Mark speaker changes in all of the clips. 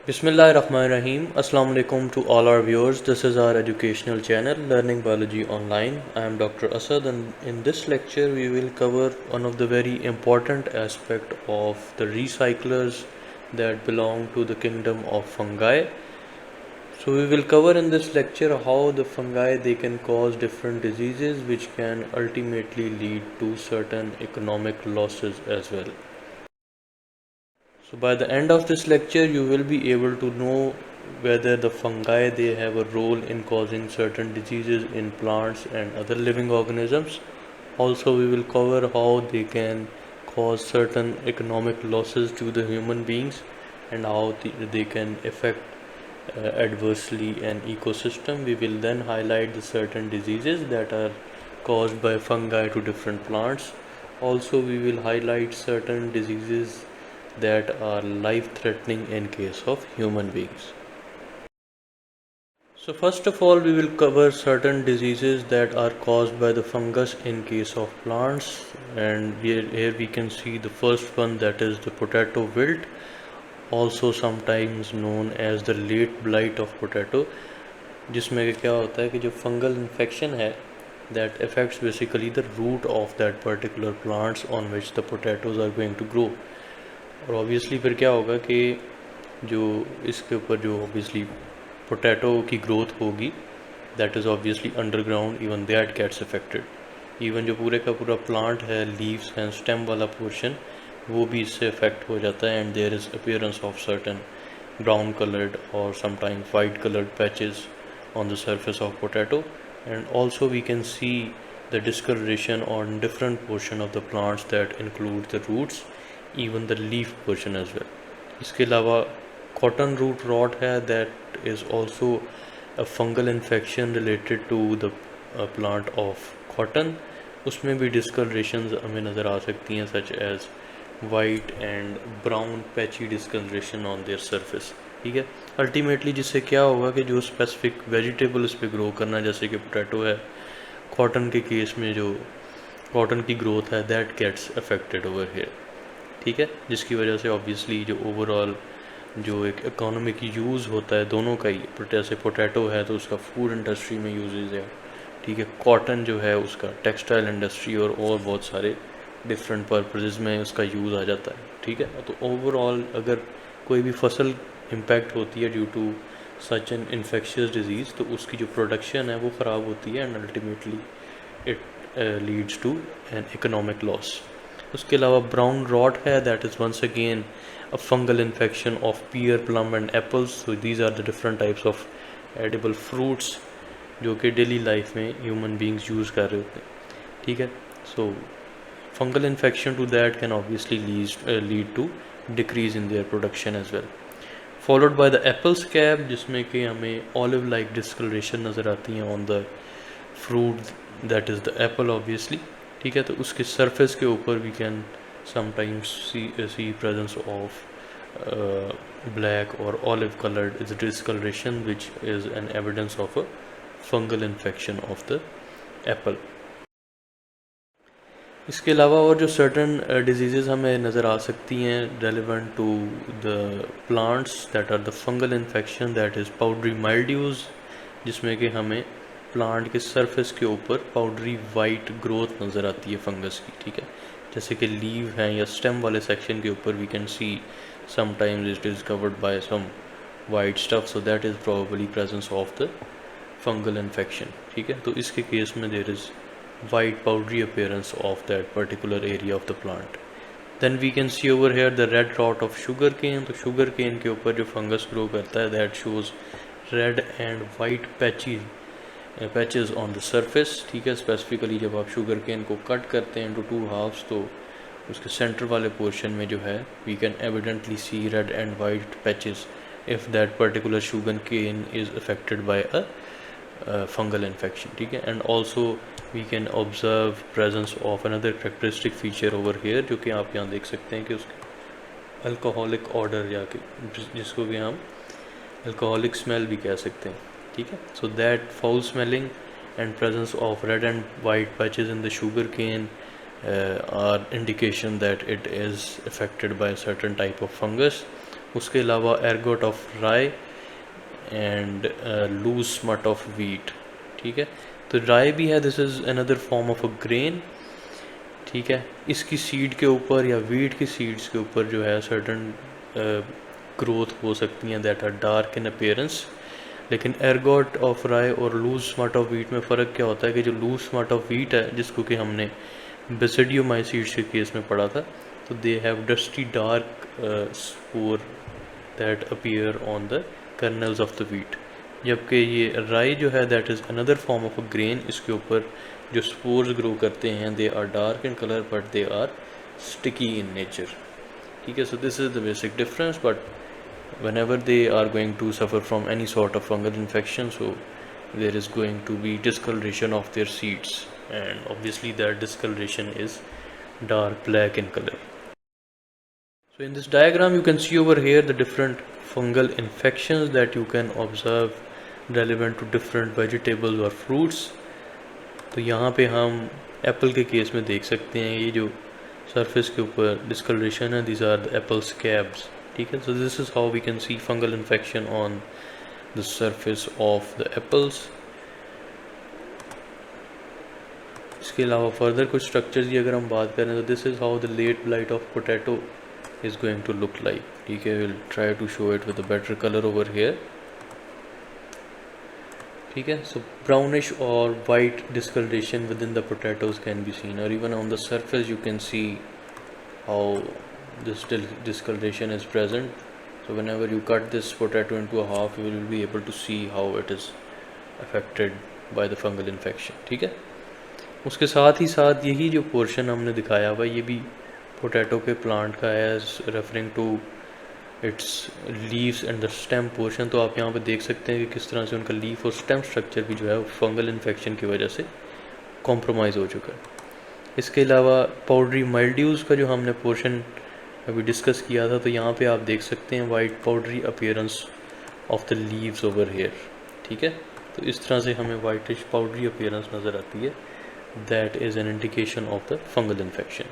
Speaker 1: Bismillahirrahmanirrahim. Assalamu alaikum to all our viewers. This is our educational channel Learning Biology Online. I am Dr. Asad, and in this lecture we will cover one of the very important aspect of the recyclers that belong to the kingdom of fungi. So we will cover in this lecture how the fungi they can cause different diseases which can ultimately lead to certain economic losses as well. So by the end of this lecture, you will be able to know whether the fungi they have a role in causing certain diseases in plants and other living organisms. Also, we will cover how they can cause certain economic losses to the human beings and how they can affect adversely an ecosystem. We will then highlight the certain diseases that are caused by fungi to different plants. Also, we will highlight certain diseases that are life threatening in case of human beings. So first of all, we will cover certain diseases that are caused by the fungus in case of plants, and here we can see the first one, that is the potato wilt, also sometimes known as the late blight of potato, जिसमें क्या होता है कि जो fungal infection है that affects basically the root of that particular plants on which the potatoes are going to grow. और obviously फिर क्या होगा कि जो इसके ऊपर जो ऑब्वियसली पोटैटो की ग्रोथ होगी that is obviously underground, even that gets affected. Even जो पूरे का पूरा प्लांट है, लीव्स एंड स्टेम वाला पोर्शन, वो भी इससे अफेक्ट हो जाता है and there is appearance of certain brown colored or sometimes white colored patches on the surface of potato, and also we can see the discoloration on different portion of the plants that include the roots, even the leaf portion as well. इसके अलावा cotton root rot है, that is also a fungal infection related to the plant of cotton. उसमें भी discolorations हमें नज़र आ सकती हैं such as white and brown patchy discolouration on their surface. ठीक है, अल्टीमेटली जिससे क्या होगा कि जो स्पेसिफिक वेजिटेबल इस पर ग्रो करना, जैसे कि पोटैटो है, कॉटन के केस में जो कॉटन की ग्रोथ है that gets affected over here. ठीक है, जिसकी वजह से ऑब्वियसली जो ओवरऑल जो एक इकोनॉमिक यूज़ होता है दोनों का ही, जैसे पोटैटो है तो उसका फूड इंडस्ट्री में यूजेज है, ठीक है, कॉटन जो है उसका टेक्सटाइल इंडस्ट्री और बहुत सारे डिफरेंट पर्पजेज़ में उसका यूज़ आ जाता है। ठीक है, तो ओवरऑल अगर कोई भी फसल इम्पैक्ट होती है due to such an infectious disease, तो उसकी जो प्रोडक्शन है वो ख़राब होती है and ultimately it leads to an economic loss. उसके अलावा ब्राउन रॉट है, that is once again a fungal infection of pear, plum and apples. So these are the different types of edible fruits जो कि daily life में human beings use कर रहे होते हैं। ठीक है, सो fungal infection to that can obviously lead to decrease in their production as well. Followed by the apple scab, जिसमें कि हमें olive like discoloration नज़र आती हैं on the fruit, that is the apple obviously. ठीक है, तो उसके surface के ऊपर we can sometimes see presence of black or olive colored discoloration, which is an evidence of a fungal infection of the apple. इसके अलावा और जो सर्टन डिजीज़ हमें नज़र आ सकती हैं relevant to the plants that are the fungal infection, that is powdery mildews, जिसमें कि हमें प्लांट के सरफेस के ऊपर पाउडरी वाइट ग्रोथ नज़र आती है फंगस की। ठीक है, जैसे कि लीव हैं या स्टेम वाले सेक्शन के ऊपर we can see sometimes it is covered by some white stuff, so that is probably presence of the fungal infection. ठीक है, तो इसके केस में there is white powdery appearance of that particular area of the plant. Then we can see over here the red rot of sugar cane. तो sugar cane के ऊपर जो fungus grow करता है that shows red and white patches on the surface. ठीक है, specifically जब आप sugar cane को cut करते हैं into two halves, तो उसके center वाले portion में जो है we can evidently see red and white patches if that particular sugar cane is affected by a fungal infection. ठीक है, and also we can observe presence of another characteristic feature over here, जो कि आप यहाँ देख सकते हैं कि उसके अल्कोहलिक ऑर्डर या जिसको भी हम अल्कोहलिक स्मेल भी कह सकते हैं। ठीक है, so that foul smelling and presence of red and white patches in the sugar cane are indication that it is affected by a certain type of fungus. उसके अलावा ergot of rye and loose smut of wheat. ठीक है, तो rye भी है, this is another form of a grain. ठीक है, इसकी सीड के ऊपर या वीट की सीड्स के ऊपर जो है सर्टन ग्रोथ हो सकती हैं that are dark in appearance. लेकिन एर्गोट ऑफ राई और लूज स्मट ऑफ वीट में फ़र्क क्या होता है कि जो लूज स्मट ऑफ वीट है, जिसको कि हमने बेसिडियोमाइसीड्स के केस में पढ़ा था, तो they have dusty dark spore that appear on the kernels of the wheat. जबकि ये राई जो है that is another form of a grain, इसके ऊपर जो स्पोर्स ग्रो करते हैं they are dark in colour but they are sticky in nature. ठीक है, so this is the basic difference, but whenever they are going to suffer from any sort of fungal infection, so there is going to be discoloration of their seeds, and obviously that discoloration is dark black in color. So in this diagram you can see over here the different fungal infections that you can observe relevant to different vegetables or fruits. तो यहाँ पे हम Apple के case में देख सकते हैं ये जो सरफेस के ऊपर डिस्कलरेशन है, these are the apple scabs. ठीक है, so this is how we can see fungal infection on the surface of the apples. इसके अलावा फर्दर कुछ स्ट्रक्चर्स की अगर हम बात करें तो this is how the late blight of potato is going to look like. ठीक है, will try to show it with a better colour over here. ठीक है, सो ब्राउनिश और white discolouration with in the potatoes can be seen, और even on the surface you can see how this discoloration is present. So whenever you cut this potato into a half, you will be able to see how it is affected by the fungal infection. ठीक है, उसके साथ ही साथ यही जो portion हमने दिखाया हुआ ये भी पोटैटो के प्लांट का है, referring to its leaves and the stem portion. तो आप यहाँ पे देख सकते हैं कि किस तरह से उनका लीफ और स्टेम स्ट्रक्चर भी जो है फंगल इन्फेक्शन की वजह से कॉम्प्रोमाइज़ हो चुका है। इसके अलावा पाउडरी माइल्ड्यूज़ का जो हमने पोर्शन अभी डिस्कस किया था, तो यहाँ पे आप देख सकते हैं white powdery appearance of the leaves over here. ठीक है, तो इस तरह से हमें वाइटिश पाउडरी अपीयरेंस नज़र आती है, that is an indication of the fungal infection.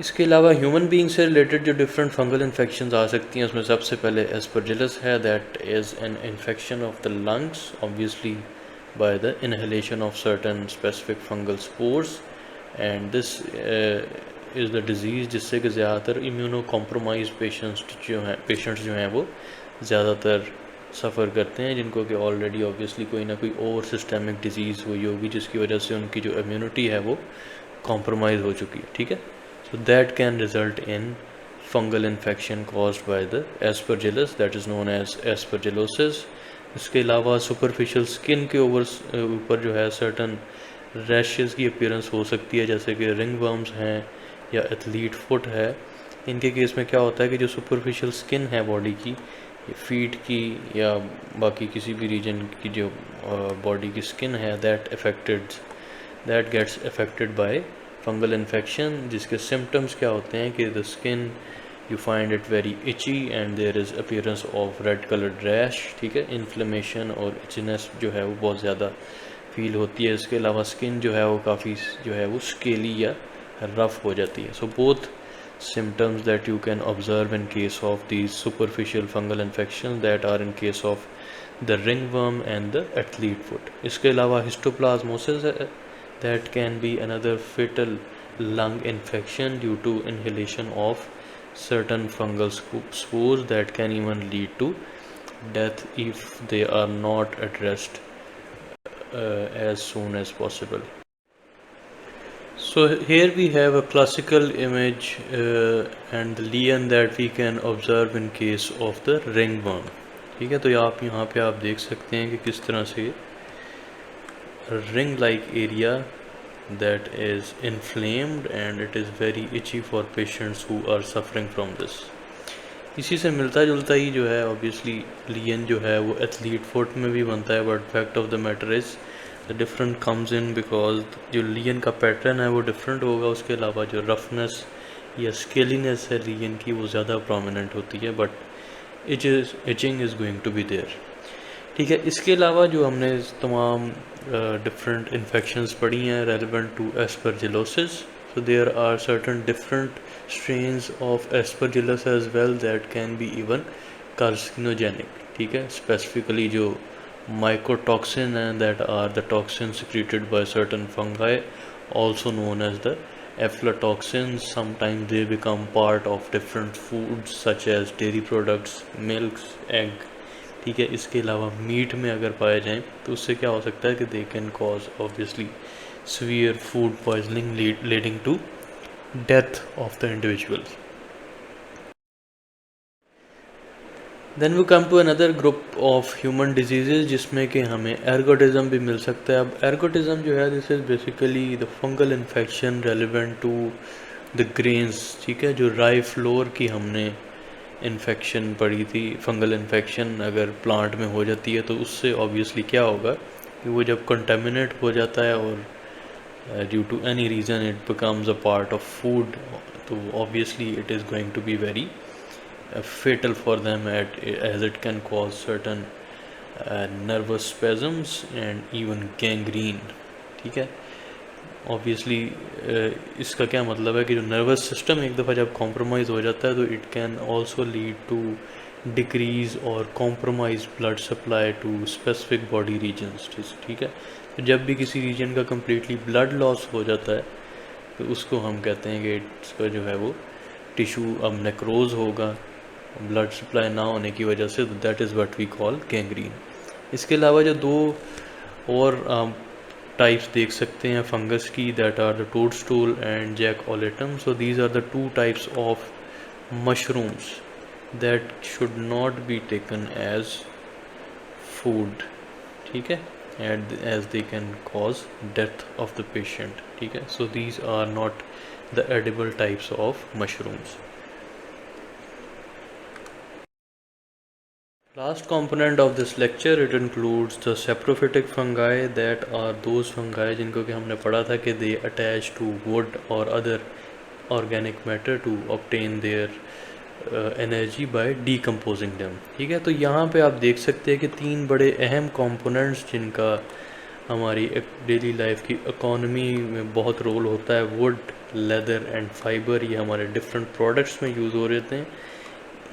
Speaker 1: इसके अलावा ह्यूमन बीइंग से रिलेटेड जो डिफरेंट फंगल इन्फेक्शंस आ सकती हैं उसमें सबसे पहले एस्परजिलस है, that is an infection of the lungs obviously by the inhalation of certain specific fungal spores, and this is the disease जिससे कि ज़्यादातर इम्यूनो कॉम्प्रोमाइज पेशेंट्स जो हैं वो ज़्यादातर सफ़र करते हैं, जिनको कि ऑलरेडी ऑब्वियसली कोई ना कोई और सिस्टमिक डिज़ीज़ हुई होगी जिसकी वजह से उनकी जो इम्यूनिटी है वो कॉम्प्रोमाइज़ हो चुकी है। ठीक है, so that can result in fungal infection caused by the aspergillus, that is known as aspergillosis. इसके अलावा सुपरफिशियल स्किन के ऊपर जो है सर्टन रैशेस की अपीयरेंस हो सकती है, जैसे कि रिंग वर्म्स हैं या एथलीट फुट है। इनके केस में क्या होता है कि जो सुपरफिशियल स्किन है बॉडी की, फीट की या बाकी किसी भी रीजन की जो बॉडी की स्किन है, that gets affected by fungal infection, जिसके सिम्टम्स क्या होते हैं कि the skin you find it very itchy and there is appearance of red coloured rash. ठीक है, इन्फ्लेमेशन और इचनेस जो है वो बहुत ज़्यादा फील होती है। इसके अलावा स्किन जो है वो काफ़ी जो है वो स्केली या रफ हो जाती है। So both symptoms that you can observe in case of these superficial fungal infections that are in case of the ringworm and the athlete foot. इसके अलावा histoplasmosis है, that can be another fatal lung infection due to inhalation of certain fungal spores that can even lead to death if they are not addressed as soon as possible. So here we have a classical image and the lesion that we can observe in case of the ringworm. ठीक है, तो आप यहाँ पे आप देख सकते हैं कि किस तरह से ring like area that is inflamed and it is very itchy for patients who are suffering from this. इसी से मिलता जुलता ही जो है ऑब्वियसली lesion जो है वो एथलीट फुट में भी बनता है, but fact of the matter is the different comes in because जो लीजन का पैटर्न है वो डिफरेंट होगा। उसके अलावा जो रफनेस या स्केलीनेस है लीजन की वो ज़्यादा प्रोमिनेंट होती है, but itching is going to be there. ठीक है, इसके अलावा जो हमने तमाम डिफरेंट इन्फेक्शंस पढ़ी हैं relevant to aspergillosis, So there are certain different strains of Aspergillus as well that can be even carcinogenic. ठीक है, specifically जो mycotoxin and that are the toxins secreted by certain fungi, also known as the aflatoxins. Sometimes they become part of different foods such as dairy products, milks, egg. ठीक है, इसके अलावा meet में अगर पाए जाएं तो उससे क्या हो सकता है कि दे can cause obviously severe food poisoning leading to death of the individuals. Then we come to another group of human diseases जिसमें कि हमें ergotism भी मिल सकता है. अब ergotism जो है this is basically the fungal infection relevant to the grains. ठीक है, जो rye flour की हमने इन्फेक्शन पड़ी थी, फंगल इन्फेक्शन अगर प्लांट में हो जाती है तो उससे ऑब्वियसली क्या होगा कि वो जब कंटेमिनेट हो जाता है और due to any reason it becomes a part of food, तो obviously it is going to be very fatal for them as it can cause certain nervous spasms and even gangrene. ठीक है, obviously इसका क्या मतलब है कि जो nervous system एक दफ़ा जब कॉम्प्रोमाइज़ हो जाता है तो it can also lead to decrease और compromise blood supply to specific body regions. ठीक है, तो जब भी किसी रीजन का कम्प्लीटली ब्लड लॉस हो जाता है तो उसको हम कहते हैं कि इसका जो है वो टिश्यू अब नेक्रोज होगा ब्लड सप्लाई ना होने की वजह से, that is what we call gangrene. इसके अलावा जो दो और टाइप्स देख सकते हैं फंगस की, that are the toadstool and jack ओलेटम. So these are the two types of mushrooms that should not be taken as food. ठीक है, and as they can cause death of the patient. ठीक है, so these are not the edible types of mushrooms. Last component of this lecture, it includes the saprophytic fungi, that are those fungi जिनको कि हमने पढ़ा था कि they attach to wood or other organic matter to obtain their energy by decomposing them. ठीक है, तो यहाँ पे आप देख सकते हैं कि तीन बड़े अहम components जिनका हमारी डेली लाइफ की इकोनॉमी में बहुत रोल होता है, वुड, लेदर एंड फाइबर, ये हमारे डिफरेंट प्रोडक्ट्स में यूज़ हो रहे थे.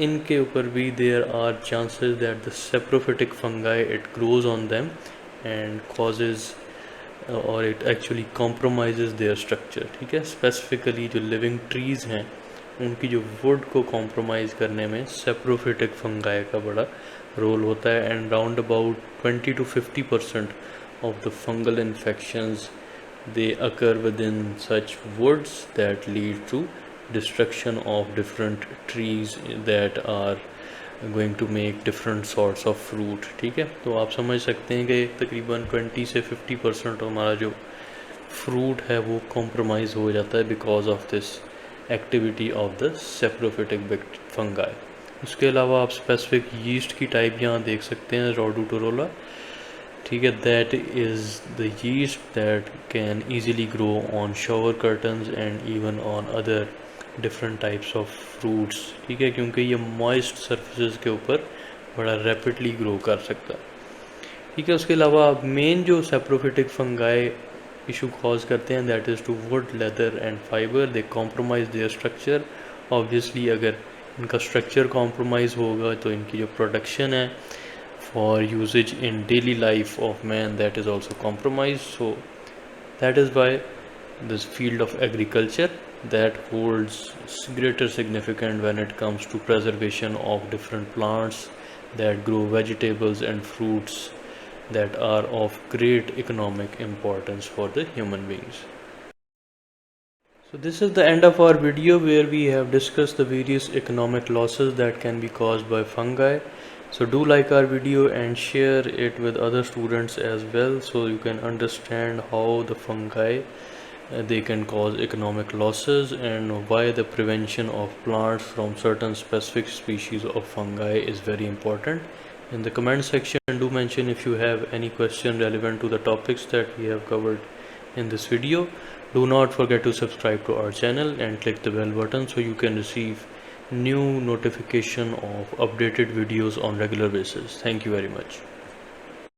Speaker 1: इनके ऊपर भी there are chances that the saprophytic fungi it grows on them and causes or it actually compromises their structure. ठीक है, स्पेसिफिकली जो लिविंग ट्रीज़ हैं उनकी जो वुड को कॉम्प्रोमाइज़ करने में saprophytic fungi का बड़ा रोल होता है. And round about 20 to 50% of the fungal infections they occur within such woods that lead to destruction of different trees that are going to make different sorts of fruit. ठीक है, तो आप समझ सकते हैं कि तकरीबन 20 से 50% हमारा जो फ्रूट है वो कॉम्प्रोमाइज़ हो जाता है because of this activity of the saprophytic fungi. उसके अलावा आप स्पेसिफिक यीस्ट की टाइप यहाँ देख सकते हैं, रोडोटोरोला. ठीक है, that is the yeast that can easily grow on shower curtains and even on other different types of fruits. ठीक है, क्योंकि ये मॉइस्ट सरफेसेस के ऊपर बड़ा रैपिडली ग्रो कर सकता है. ठीक है, उसके अलावा मेन जो saprophytic फंगाई इशू कॉज करते हैं that is to wood, leather and fibre. They compromise their structure. Obviously अगर इनका स्ट्रक्चर कॉम्प्रोमाइज़ होगा तो इनकी जो प्रोडक्शन है for usages in daily life of man that is also compromise. So that is why this field of agriculture that holds greater significance when it comes to preservation of different plants that grow vegetables and fruits that are of great economic importance for the human beings. So this is the end of our video where we have discussed the various economic losses that can be caused by fungi. So do like our video and share it with other students as well so you can understand how the fungi they can cause economic losses and why the prevention of plants from certain specific species of fungi is very important. In the comment section do mention if you have any question relevant to the topics that we have covered in this video. Do not forget to subscribe to our channel and click the bell button so you can receive new notification of updated videos on regular basis. Thank you very much.